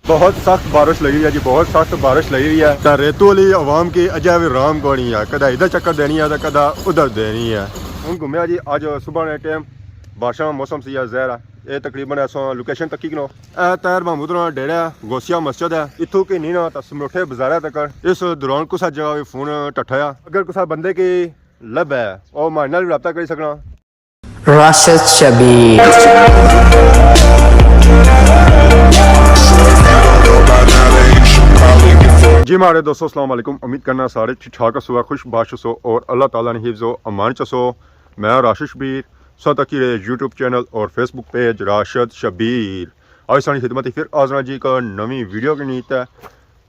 बहुत सख्त बारिश लगी हुई है जी, बहुत सख्त बारिश लगी हुई है। तो रेतू वाली आवाम की अजय भी राम को नहीं है, कदा इधर चक्कर देनी है तो कदा उधर देनी है। हम घूमे जी अज सुबह ने टाइम बारिश मौसम सी जहर है। ये तकरीबन ऐसा लोकेशन तक किनो तैर महमूद डेरा गोसिया मस्जिद है, इतों की नहीं ना तो समरोठे बाजारा तक। इस दौरान कुछ जगह भी फोन टठाया, अगर कुछ बंदे की लब है और हमारे नाल भी रब्ता कर सकना। राशिद शबीर जी हमारे दोस्तों अस्सलाम वालेकुम, उम्मीद करना सारे ठीक ठाक हो, खुश बाश हो और अल्लाह ताला ने हिफ्ज़ो अमान चसो। मैं राशिद शबीर सत की यूट्यूब चैनल और फेसबुक पेज राशिद शबीर आज सारी खिदमत फिर आजना जी का नवी वीडियो की नीयत है।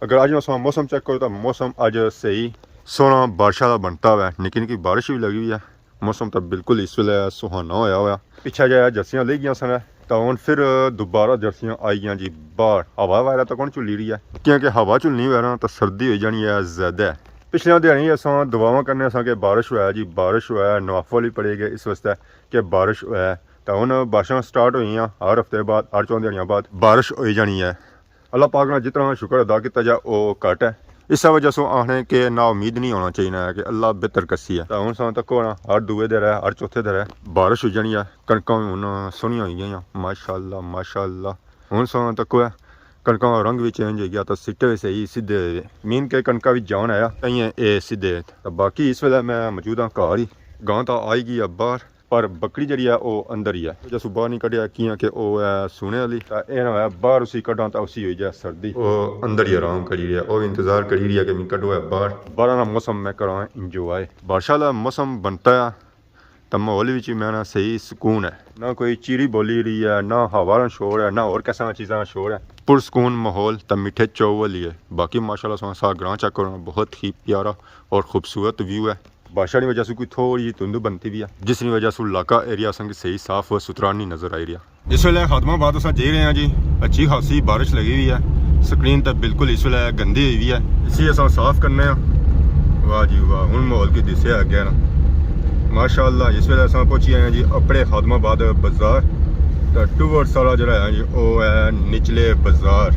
अगर आज मौसम चेक करो तो मौसम अज सही सोना बारिश का बनता हुआ है, निकी निकी बारिश भी लगी हुई है। मौसम तो बिल्कुल इस वे सुहाना होया हुआ। पिछा जाए जर्सियाँ ले गई सन तो हूँ फिर दोबारा जर्सियाँ आई गई जी बाहर। हवा वगैरह तो कौन झुली रही है, क्योंकि हवा झुलनी वगैरह तो सर्दी हो जानी है ज़्यादा। पिछले दिहाड़ी असा दुआवां करने कि बारिश हुआ जी, बारिश हुआ है, नवाफल भी पड़े गए इस वास्ते कि बारिश हुआ है। तो हूँ बारिशां स्टार्ट हुई हर हफ्ते बाद, हर 4 दिहाड़ियां बाद बारिश हो जानी है। अल्लाह पाक ने जितना शुक्र अदा किया जाए वो घट है। इस वजह से आखने कि ना उम्मीद नहीं होना चाहिए है कि अल्लाह बेहतर कसी है। तो हूँ सन तक होना हर दूए दिन है, हर चौथे दिन है बारिश हो जानी है। कणक हूँ सोहनिया हो गई माशाअल्लाह माशाअल्लाह। हूँ सन तक है कणक का रंग भी चेंज हो गया, तो सिट्टे भी सही सीधे मीन के कणक भी जान आया कई ये सीधे। तो बाकी इस वे मैं मौजूद हाँ घर ही, गां तो आई गई है बाहर पर बकरी जी है वो अंदर ही है। जैसे बाहर नहीं कढ़िया किया कि वह है सोने वाली, यह ना बाहर उसी कढ़ा तो उसी हो जाए सर्दी, वो अंदर ही आराम करी रही है। वो इंतजार करी रही है कि मैं कढ़ो है बाहर। बाहर ना मौसम मैं करा इंजॉय, बारिश वाला मौसम बनता है तो माहौल भी मैं ना सही सुकून है, ना कोई चीरी बोली रही है, ना हवा का शोर है, ना और कैसा चीज़ों का शोर है। पुरसकून माहौल तो मीठे चौवल ही है। बाकी माशाल्लाह सा ग्रां चेक करो, बहुत ही प्यारा और खूबसूरत व्यू है। बारिश की वजह से कोई थोड़ी धुंध बनती भी है, जिसकी वजह से इलाका एरिया असेंगी सही साफ और सुथरा नहीं नजर आई रहा। इस वे खादमाबाद अस जा रहे हैं जी, अच्छी खासी बारिश लगी हुई है। स्क्रीन तो बिल्कुल इस वे गंदी हुई है, इसी अस साफ करने। वाह जी वाह, हूँ माहौल की दिशा अगे ना माशाअल्लाह। इस वे अस पहुंची आए हैं जी अपने खादमाबाद बाजार, तो टूवर्ड्स वाला जो है जी वो है निचले बाजार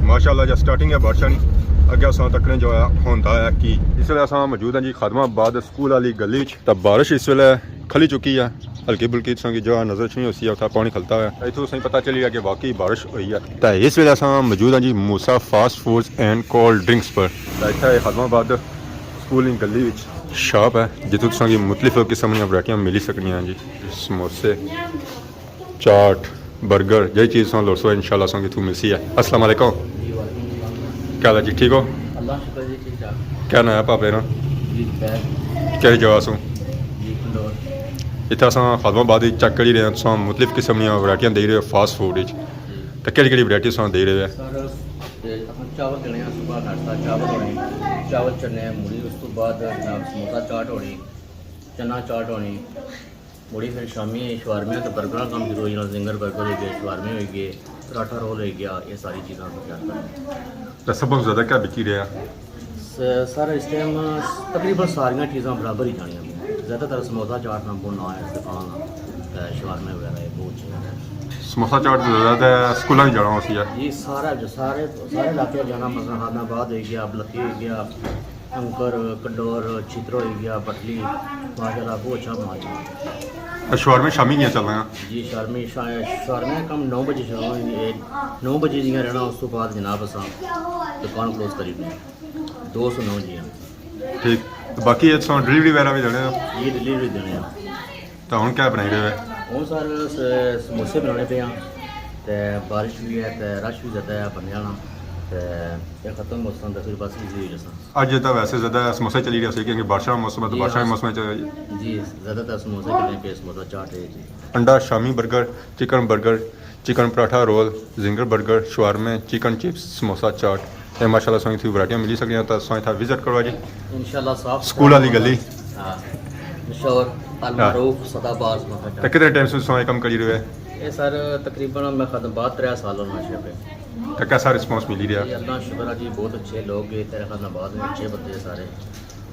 माशाअल्लाह। जब स्टार्टिंग है बारिश की अगे अस तकने जो है होंदा है कि इस वे अस मौजूद हैं जी खादमाबाद स्कूल वाली गली। तो बारिश इस वे खली चुकी है, हल्की बुल्की की जो नजर नहीं होती है उतना पानी खलता है। इतों सही पता चली है कि वाकई बारिश हुई है। तो इस वे अस मौजूद हैं जी Musa fast foods and cold drinks पर। इतना खादमाबाद स्कूल की गली शॉप है जितों तुसां मुख्तलिफ किस्म दी वैरायटियां मिली सकदियां जी। समोसे, चाट, बर्गर, जही चीज़ लोड़ सो इंशाल्लाह असां इत्थों मिलसी है। अस्सलाम वालेकुम, क्या हाल है जी, ठीक हो? अल्लाह शुक्र जी ठीक ठाक क्या नाम है पापे ना, जी केह्ड़ी जगह सो? जी कंदौर इत्थे असां खादमाबाद चेक करी रहे हैं, तुसां मुख्तलिफ किस्म दी वैरायटियां देई रहे हो फास्ट फूड च। तो केह्ड़ी केह्ड़ी वैरायटी तुसां देई रहे हो? सर अपन चावल देने हैं, सुबह नाश्ता चावल होने, चावल चने मूली, उस तो बाद समोसा चाट होनी, चना चाट होनी मूली, फिर शामी शवारमे तो बर्गर का काम शुरू हो जाना, जिंगर बर्गर हो गए, शवारमे हो गए, पराठा रोल हो गया, ये सारी चीज़ें हम तैयार करें। तो सब ज़्यादा क्या बिकी रहा? सर इस टाइम तकरीबन सारियां चीज़ां बराबर ही जानियां, ज़्यादातर समोसा चाट ना बोना है दुकान शवारमे वगैरह बहुत चीज़ें हैं। समोसा चाट ज़्यादा स्कूलों ही जाना उसी है जी, सारे इलाके जाना, मसला खादमाबाद हो गया, बलखी हो गया, अंकर कंडोर चित्रो हो गया, बटली माशाल्लाह बहुत अच्छा माल। शोर में शामी क्या चल रहे हैं? जी शर्मे कम 9 बजे शुरू होंगे, 9 बजे जियां रहना, उस तो बाद जनाब असा दुकान क्लोज करी दी 2 से 9 जी। ठीक, तो बाकी ये डिलीवरी वगैरह भी देने हो? ये डिलीवरी देने हैं। तो हम क्या बनाई रहे हो? हूँ सर समोसे बनाने पे हैं, तो बारिश भी है तो रश भी ज़्यादा है बनने वाला, तो खत्म मौसम तो फिर बस इजी हो जाता। अज तो वैसे ज़्यादा समोसे चली रहे क्योंकि बारिश का मौसम है, तो बारिश के मौसम जी ज़्यादातर समोसे चलने पे, समोसा चाट है जी। अंडा shami burger, chicken paratha roll, zinger burger, शवारमे, चिकन चिप्स, समोसा चाट, ये माशाल्लाह सोई थी वैरायटियां मिली सकती हैं। तो सोई था विजिट करवा जी इंशाल्लाह साफ स्कूल वाली गली। हाँ मशहूर अलमारूफ सदाबाज समोसा तो चाट। कितने टाइम से सोई कम करी रहे हैं? ये सर तकरीबन मैं खादमाबाद 3 साल नशे पे। तो कैसा रिस्पॉन्स मिली रहा? जी अल्लाह शुक्र है जी, बहुत अच्छे लोग गए तेरे खादमाबाद में, अच्छे बंदे सारे,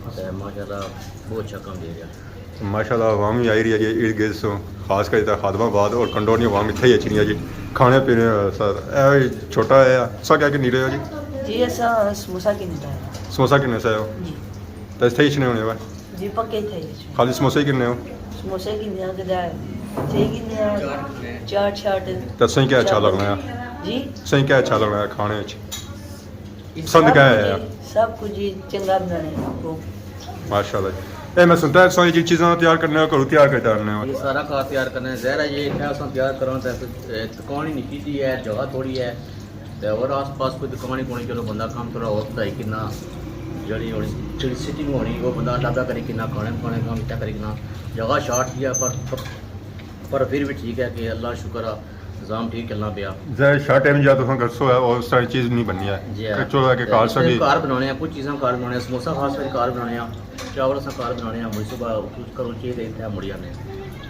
तो माशाल्लाह बहुत अच्छा काम दे रहा। माशाल्लाह आवाम भी आई रही है जी इर्द गिर्द सो, खास कर खादमाबाद और कंडोर अवाम इतने ही अच्छी है जी। खाने पीने सर ए छोटा है सा क्या किन्नी रहे हो जी जी ऐसा समोसा किन्ने है समोसा किन्ने से हो जी तो इत्थे ही होने वा जी पक्के थे खाली समोसे ही किन्ने हो समोसे किन्ने कदा थे किन्ने चाट शाट तो सही क्या अच्छा लगना है जी सही क्या अच्छा लगना है खाने च पसंद क्या है यार सब कुछ जी चंगा बनाने आपको माशाल्लाह ए मैं सुनता है सारी चीज़ें तैयार करने हो घरों तैयार करते रहने हो ये सारा कार तैयार करना है ज़ाहिर है ये इतना असां तैयार करो तो दुकान ही निकी दी है जगह थोड़ी है तो और आस पास कोई दुकान ही कोनी चलो बंदा काम थोड़ा और बढ़ाई किन्ना जड़ी होनी जेह्ड़ी सिटिंग होनी वो बंदा लादा करी किन्ना खाने खाने काम इतना करी किन्ना जगह शार्ट ही है पर फिर भी ठीक है कि अल्लाह शुक्र है निज़ाम ठीक चलना पिया जै शर्ट टाइम जा तो गरसो है और सारी चीज़ नहीं बननी है जी हाँ। चलो है कि कार सकी कार बनाने हैं कुछ चीज़ें कार बनाने हैं समोसा खास करके कार बनाने हैं चावल असां कार बनाने हैं मुझे सुबह कुछ करो चाहिए इतना मुड़ी आने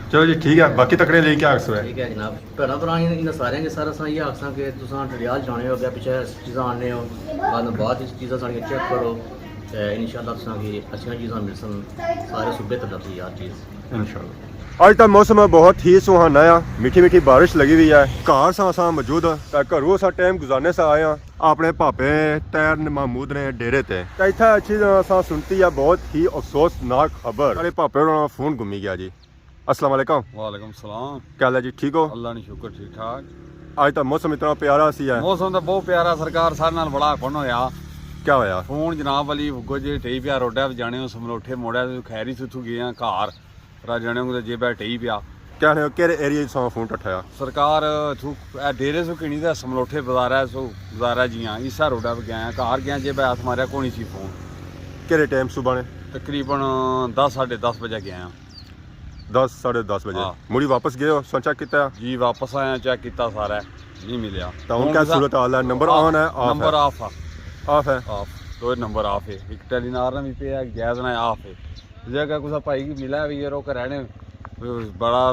चलो जी ठीक है बाकी तकड़े लेके आ सकते ठीक है जनाब भैन भ्रा इन सारे के सारा असां इ'यै आखसां कि तुसां डडियाल जाने हो अग्गें पिच्छे चीज़ां आने हो बाद चीज़ां साढ़ियां चेक करो ते इंशाल्लाह तुसां गी अच्छियां चीज़ां मिलसन सारे सूबे तक लभदी यार चीज़ इंशाल्लाह आज का मौसम बहुत ही सुहाना है मीठी मीठी बारिश लगी हुई है घर सा मौजूद घरों सा टाइम गुजारने से आए हैं अपने भापे तैर महमूद ने डेरे ते इतना अच्छी तरह सुनती है बहुत ही अफसोसनाक खबर अरे भापे फोन गुमी गया जी अस्सलाम वालेकुम वालेकुम सलाम क्या हाल है जी ठीक हो अल्लाह ने शुक्र ठीक ठाक आज तो मौसम इतना प्यारा सी है मौसम तो बहुत प्यारा सरकार सारे नाल बड़ा अपन होया क्या होया फोन जनाब वाली उगो जे टेई पिया रोडा जाने समलोठे मोड़ा खैरी सुथू गए घर पर जाने को जेबा टेई पिया क्या है केरे एरिया च फोन टठाया सरकार थू डेरे सो किणी दा समलोठे बाजारा सो बाजारा जियां ईसा रोडा पे गया घर गया जेबा हाथ मारिया कोनी सी फोन केरे टाइम सुबह ने तकरीबन 10 साढ़े 10 बजे गया 10 साढ़े 10 बजे हाँ। मुड़ी वापस गए हो सोचा किया जी वापस आया चेक किया सारा नहीं मिलिया तो क्या सूरत हाल है नंबर ऑन है ऑफ नंबर है ऑफ है ऑफ है ऑफ दो नंबर ऑफ है एक टेलीनार भी पे है गैस ना ऑफ है जगह कुछ भाई मिला भी रोक रहने बड़ा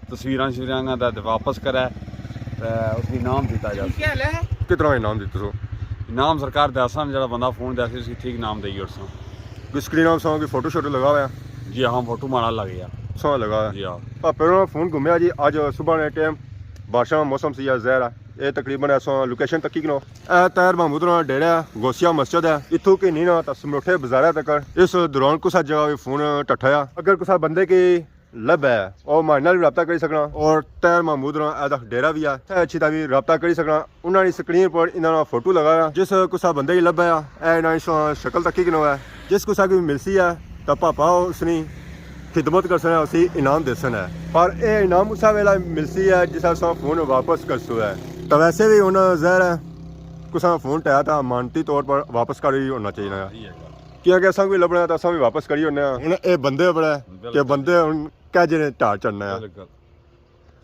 तस्वीर शवीरां दा वापस करे उसकी इनाम दिता जाए कितना इनाम दिते सो इनाम सरकार दसा जो बंदा फोन दस उसी ठीक इनाम देगी और कोई स्क्रीन ऑफ सॉन्ग की फोटो शोटो लगा हुआ जी हाँ फोटो मारा लग गया सो लगा जी हाँ भापे फोन घूमया जी अज सुबह ने टाइम बारिश मौसम सी जहर है ये तकरीबन ऐसा लोकेशन तक की तैर महमूद डेरा गोसिया मस्जिद है इतों की नहीं ना समलोठे बाजारा तक इस दौरान कुछ जगह भी फोन टठाया अगर कुछ बंदे की लब है और मारे नाल भी रब्ता करी सकना और तैर महमूद डेरा भी है अच्छी तरह भी रब्ता करी सकना उन्होंने स्क्रीन पर इन्होंने फोटो लगाया जिस कुछ बंदे की लब है इन्होंने शक्ल तक की है जिस कुछ की मिलसी है तो पापा उसने खिदमत कर सकना उसी इनाम दे सकना है पर यह इनाम उस वेला मिलसी है जिस फोन वापस कर सो है तो वैसे भी हूँ जहर है कुछ फोन टाया था मानती तौर पर वापस कर ही होना चाहिए क्योंकि असा भी लभना तो असा भी वापस करी होने हूँ ये बंदे बड़ा कि बंदे हूँ कह जे ढार चढ़ना है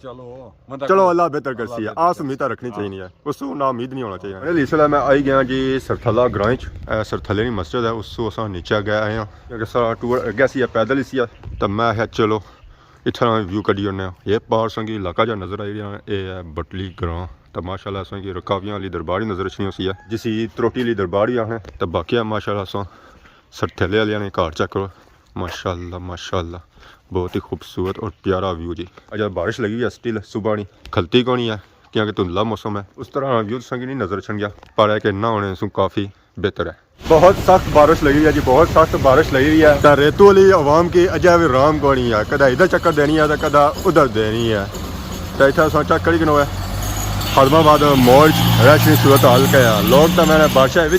चलो अल्लाह बेहतर कर सी है आस उम्मीद रखनी चाहिए उस ना उम्मीद नहीं होना चाहिए इसलिए मैं आई गया जी सरथला ग्रां सरथले की मस्जिद है उसको अस नीचे गए आए हैं क्योंकि सारा टूर अग्गे सी पैदल ही सी तो मैं है चलो इतना व्यू कड्डी होने ये पार संगी इलाका जो नजर आई रहा है ये है बटली ग्रां तो माशाल्लाह असें की रकाबियां वाली दरबार ही नजर अच्छी सी है जिसी त्रोटी वाली दरबार ही आखने तो बाकी है माशाल्लाह अस सरथले वाले ने घर चेक करो माशाल्लाह माशाल्लाह बहुत ही खूबसूरत और प्यारा व्यू जी अजय बारिश लगी हुई है स्टिल सुबह नहीं खलती कौन है क्योंकि धुंधला मौसम है उस तरह व्यू संगी नहीं नजर छन गया पर है कि ना होने से काफ़ी बेहतर है बहुत सख्त बारिश लगी हुई है जी बहुत सख्त बारिश लगी हुई है तो रेतू वाली आवाम की अजय भी राम कौनी है कदा इधर चक्कर देनी है तो कदा उधर देनी है तो इतना चेक करी किनो है खदमाबाद मॉल रश सूरत हाल के है लोग तो मैंने बादशाह भी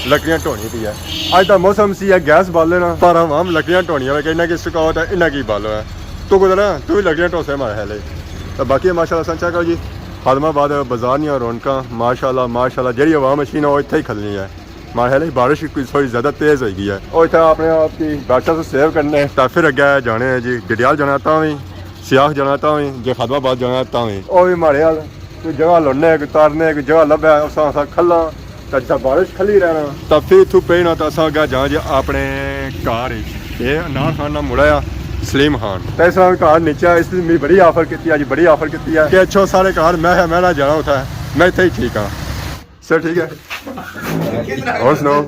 लकड़ियां ढोनी पी है अज का मौसम सी है गैस बाल लेना पर हम लकड़ियां ढोनिया है कि इन्हें की सुकावत है इन्हें की बालो है तू कुछ ना तू भी लकड़ियां ढोसे मारे है तो बाकी माशाल्लाह संचा करो जी खदमाबाद बाजार नहीं रौनक माशाल्लाह माशाल्लाह जी आवाम मशीन है वो इतना ही खलनी है मारे है बारिश थोड़ी ज़्यादा तेज़ हो गई है और इतना अपने आप की बैठा से सेव करने तो फिर अगे जाने हैं जी डडियाल जाना तो भी सियाख जाना तो भी जो खदमाबाद जाना तो भी और भी मारे हाल कोई जगह लुनने कोई तारने कोई जगह लभे उस खला तो अच्छा बारिश खली रहना तो फिर इतों पे ना तो अस अगर जां जी अपने घर ये अनार खान ना मुड़ा सलीम खान तो इस घर नीचे इस मेरी बड़ी ऑफर की अज बड़ी ऑफर की है कि अच्छो सारे घर मैं ना जाना उठा मैं इतने ही ठीक हाँ सर ठीक है और सुनाओ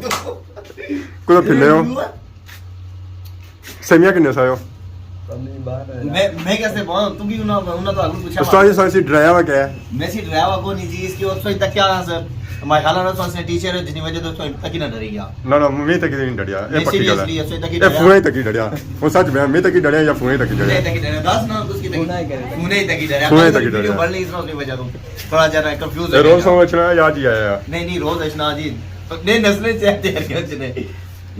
कुछ फिरने हो सेमिया किन्ने सायो मैं कैसे पहुंच तू भी उन्होंने तो आगू पूछा उस्ताद जी साइंसी डराया हुआ क्या है मैं सी डराया को नहीं जी इसकी और तक क्या सर मैं ख्याल रहा था टीचर है जितनी वजह तो तक ही ना डरी गया ना ना मैं तक नहीं डरिया ये मैं पक्की गल सीरियसली है ऐसे तक ही ये फूए तक ही डरिया वो सच में मैं तक ही डरिया या फूए तक ही फूने डरिया तक ही डरा दस ना उसकी तक फूने तक ही डरा फूने तक ही डरा। बढ़ नहीं इसमें अपनी वजह तो थोड़ा जरा कंफ्यूज ये रोज समझना याद ही आया नहीं नहीं रोज अशना जी नहीं नस्लें चाहते हैं क्या चने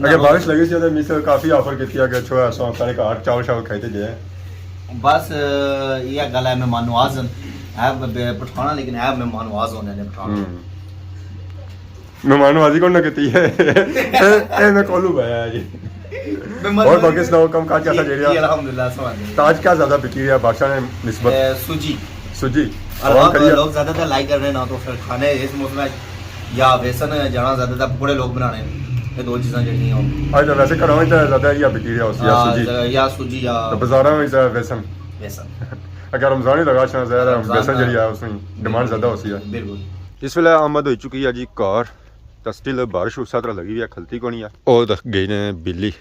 अगर बारिश लगी सी तो मिस काफी ऑफर की थी कि छो ऐसा सारे का चावल शावल खाते जे बस ये गल है मेहमान नवाज है पठाना लेकिन है मेहमान नवाज होने ने पठाना मेहमान नवाजी कौन ना कहती है ए मैं कोलू भाया जी और बाकी सुनाओ कम काज कैसा जे रहा अल्हम्दुलिल्लाह समझ ताज क्या ज्यादा बिकी है बादशाह ने निस्बत सूजी सुजी और आराम करिए लोग ज्यादातर लाइक कर रहे हैं ना तो फिर खाने इस मौसम में या बेसन जाना ज्यादातर बड़े लोग बनाने ये दो चीज़ां जड़ियां हो आज तो वैसे घरों में ज्यादा या बिकी रहा उसी या सुजी या सूजी या तो बाजारों में ज्यादा बेसन बेसन अगर रमजान ही लगा छा ज्यादा बेसन जड़ी है उसमें डिमांड ज्यादा होती है बिल्कुल इस वेले आमद हो चुकी है जी कार तो स्टिल बारिश उस तरह लगी हुई है खलती को नहीं है और गई ने बिल्ली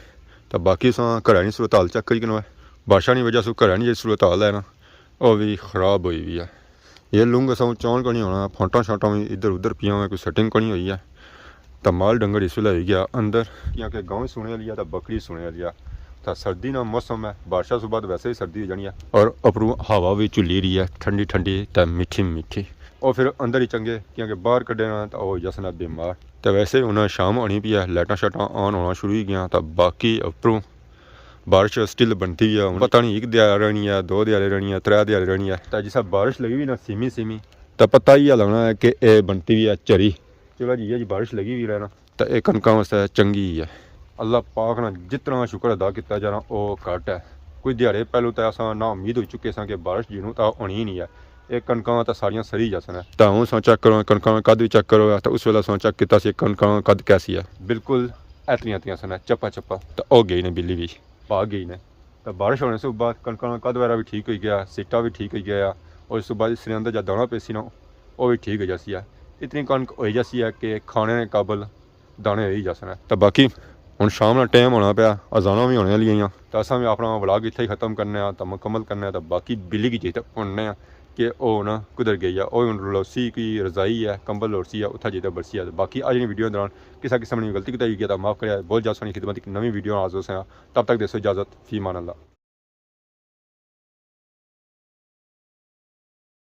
तो बाकी सो घर नहीं सूरत हाल चेक करी कि बारिशा की वजह से घर नहीं जी सूरत हाल है ना वो भी खराब हुई हुई है ये लूंग सौ चौन को नहीं होना फोटा शोटा भी इधर उधर पिया हुआ कोई सेटिंग को नहीं हुई है तो माल डंगर इस वेले हो गया अंदर क्योंकि गाँव सुने वाली है तो बकरी सुने वाली है तो सर्दी ना मौसम है बारिशा सुबह वैसे ही सर्दी हो जानी है और उपरों हवा भी झुली रही है ठंडी ठंडी तो मीठी मीठी और फिर अंदर ही चंगे क्योंकि बाहर कड्ढे ना तो हो जसना बीमार तो वैसे उन्हें शाम होनी पी है लाइटा शाइटां ऑन होना शुरू हो गया तो बाकी उपरों बारिश स्टिल बनती है पता नहीं एक दिहाड़ी रहनी है दो दिहाड़ी रहनी है त्रै दिहाड़ी रहनी है तो जिस बारिश लगी हुई ना सीमी सीमी तो पता ही लगना है कि ये बनती भी है झरी चलो जी ये जी बारिश लगी हुई रहना तो ये कनकों वास्ते चंगी है अल्लाह पाक ना जितना शुक्र अदा किया जाना वो घट है कोई दिहाड़े पहलू तो असा ना उम्मीद हो चुके सा कि बारिश जिन्हों तो होनी ही नहीं है ये कनकों तो सारियां सरी जसन है तो हूँ सो चेक करो कनकों का कद भी चेक करो तो उस वेले सो चेक किया सी कनकों का कद कैसी है बिल्कुल ऐतरियां ऐतरियां सन चप्पा चप्पा तो हो गई ने बिल्ली भी भाग गई ने तो बारिश होने से बाद कनकों का कद वगैरह भी ठीक हो गया सीटा भी ठीक हो गया और उस बाद इसके अंदर जो दाना पेसी ना वो भी ठीक हो जैसी है इतनी कनक हो जैसी है कि खाने के काबल दाने हो ही जसन है तो बाकी हुण शाम का टाइम होना पाया अजाना भी होने वाली तो असा भी अपना व्लॉग इत्थे ही खत्म करने तो मुकम्मल करने तो बाकी बिल्ली की चीज़ उड़ने कि वह ना कुदर गई है वह हूँ लोसी की रजाई है कंबल लोसी है उत्था जी बरसी है बाकी अज वीडियो दौरान किसी किस्म ने गलती की गई तो माफ़ कर बहुत ज़्यादा सोनी खिदमत की नवी वीडियो हाजिर हों तब तक देसो इजाज़त फी मान अल्लाह।